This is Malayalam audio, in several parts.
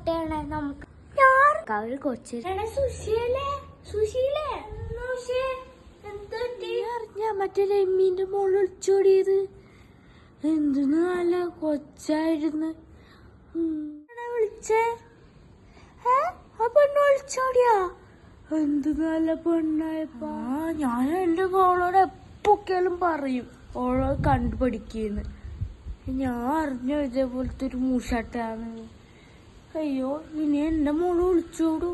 കേട്ടാണ് നമുക്ക് അവര് കൊച്ചു അറിഞ്ഞ മറ്റേ രമ്യന്റെ മോള് ഒളിച്ചോടിയത്. എന്തിനു നല്ല കൊച്ചായിരുന്നു വിളിച്ചേ. ആ പെണ്ണ് ഒളിച്ചോടിയാ? എന്ത് നല്ല പെണ്ണായപ്പാ. ഞാൻ എന്റെ മോളോട് എപ്പൊക്കെയാലും പറയും ഓളോ കണ്ടുപഠിക്കുന്നു. ഞാൻ അറിഞ്ഞു ഇതേപോലത്തെ ഒരു മൂഷാട്ടാണ്. അയ്യോ, ഇനി എന്റെ മോള് വിളിച്ചോടൂ?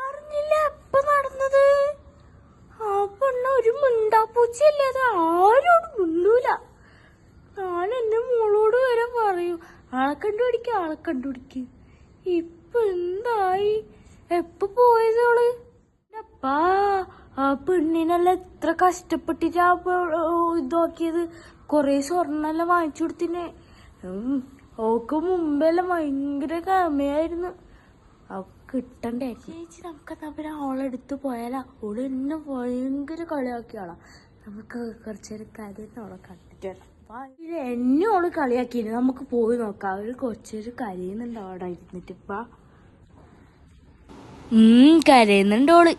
അറിഞ്ഞില്ല എപ്പ നടന്നത്. ആ പെണ്ണ ഒരു മിണ്ടാപ്പൂച്ചല്ലേ, അത് ആരോട് മിണ്ടൂല. ഞാൻ എന്റെ മോളോട് വരെ പറയൂ ആളെ കണ്ടുപിടിക്ക്. ഇപ്പൊ എന്തായി? എപ്പ പോയതോള്? അപ്പാ ആ പെണ്ണിനെല്ലാം എത്ര കഷ്ടപ്പെട്ടിട്ടാ ഇതാക്കിയത്. കൊറേ സ്വർണ്ണെല്ലാം വാങ്ങിച്ചു കൊടുത്തിനെ. ഓക്ക് മുമ്പെല്ലാം ഭയങ്കര കമ്മയായിരുന്നു. കിട്ടണ്ടേ ചേച്ചി. നമുക്കെന്നാ പിന്നെ അവളെടുത്ത് പോയാലാ? അവള് എന്നെ ഭയങ്കര കളിയാക്കിയാളാ. നമുക്ക് കുറച്ചേരം കാര്യം അവളെ കണ്ടിട്ട് വരാം. എന്നെ ഓള് കളിയാക്കിന്. നമുക്ക് പോയി നോക്കാം. അവര് കുറച്ചേരം കരയുന്നുണ്ട് അവിടെ ഇരുന്നിട്ട്. ഇപ്പ കരയുന്നുണ്ട് ഓള്.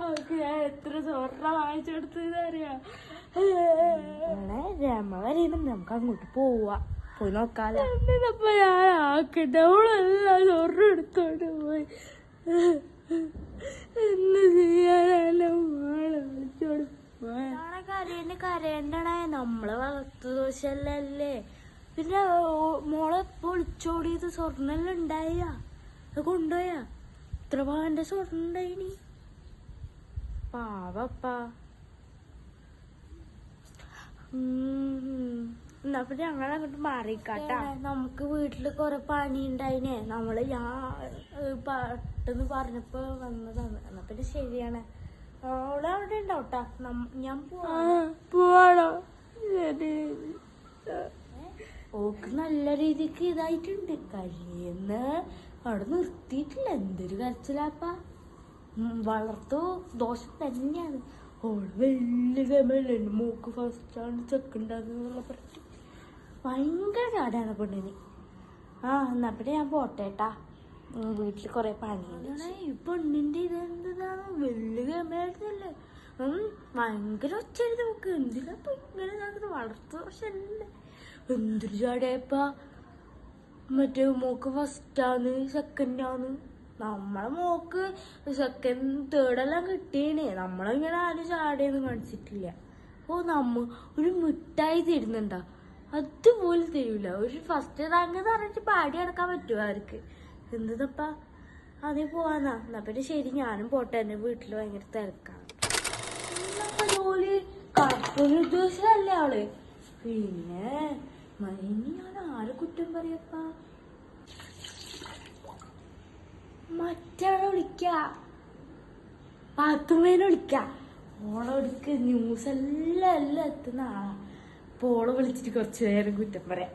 അവൾക്ക് ഞാൻ എത്ര സ്വർണ്ണം വാങ്ങിച്ചു കൊടുത്തറിയാം. രമ കരയുന്നുണ്ട്. നമുക്ക് അങ്ങോട്ട് പോവാ, പോയി നോക്കാലോ. എന്നിട്ടപ്പ ഞാൻ ആക്കട്ടെ. അവളെല്ലാം സ്വർണ്ണം എടുത്തോണ്ട് പോയി. എന്ന് ചെയ്യാനല്ല മോളെ വിളിച്ചോട് കരയണ്ടണേ. നമ്മളെ വളർത്തു ദോഷല്ലേ. പിന്നെ മോളെ എപ്പോ വിളിച്ചോടിയത്? സ്വർണ്ണെല്ലാം ഉണ്ടായ കൊണ്ടുപോയാ? എത്ര പവന്റെ സ്വർണ്ണം ഉണ്ടായിനി? പാവപ്പാ. എന്നാ പിന്നെ ഞങ്ങളങ്ങോട്ട് മാറിക്കാട്ടാ. നമുക്ക് വീട്ടില് കൊറേ പണി ഉണ്ടായിനെ. ഞാൻ പെട്ടെന്ന് പറഞ്ഞപ്പോ വന്നതാണ്. എന്നാ പിന്നെ ശരിയാണ്. ഓളെ അവിടെ ഉണ്ടാവട്ടാ. ഞാൻ പോവാണോ? ഓക്ക് നല്ല രീതിക്ക് ഇതായിട്ടുണ്ട്. കരിയെന്ന് അവിടെ നിർത്തിയിട്ടില്ല. എന്തൊരു കരച്ചിലാപ്പാ. വളർത്തു ദോഷം തന്നെയാണ്. ഓള് വലിയ ഗമല്ലേ. മൂക്ക് ഫസ്റ്റാണ് ചെക്കുണ്ടാകുന്നുള്ള പറഞ്ഞിട്ട് ഭയങ്കര ചാടാണ് പെണ്ണിന്. എന്നാ പിന്നെ ഞാൻ പോട്ടേട്ടാ. വീട്ടിൽ കൊറേ പണിയുണ്ട്. ഈ പെണ്ണിന്റെ ഇതെന്താണ് വലിയ ഗമയായിരുന്നല്ലേ. ഭയങ്കര ഒച്ചായിരുന്നു നോക്ക്. എന്തിനാ ഇങ്ങനെ വളർത്തു ദോഷല്ലേ. എന്തൊരു ചാടിയപ്പാ. മറ്റേ മോക്ക് ഫസ്റ്റാന്ന് സെക്കൻഡാന്ന്. നമ്മളെ മോക്ക് സെക്കൻഡ് തേർഡെല്ലാം കിട്ടിയേനെ. നമ്മളിങ്ങനെ ആരും ചാടിയെന്ന് കാണിച്ചിട്ടില്ല. ഒരു മിഠായി തരുന്നുണ്ടാ? അതുപോലും തരൂല. ഒരു ഫസ്റ്റ് റാങ്ക് എന്ന് പറഞ്ഞിട്ട് പാടി നടക്കാൻ പറ്റുമോ അവർക്ക്? എന്തപ്പാ. അതേ പോവാന്നാ. എന്നാ പിന്നെ ശരി, ഞാനും പോട്ടെ. എന്റെ വീട്ടില് ഭയങ്കര തിരക്കാണ്. ജോലി കർപ്പൂര ഉദ്യോഗസ്ഥരല്ലേ അവള്. പിന്നെ ഇനി ഞാൻ ആരെ കുറ്റം പറയപ്പാ. മറ്റാളെ വിളിക്ക, പാത്തുമ്മേനെ വിളിക്ക. ഓളെടുക്ക് ന്യൂസ് എല്ലാം എത്തുന്ന ആളാ. അപ്പൊ ഓളെ വിളിച്ചിട്ട് കുറച്ചു നേരം കുറ്റം പറയാം.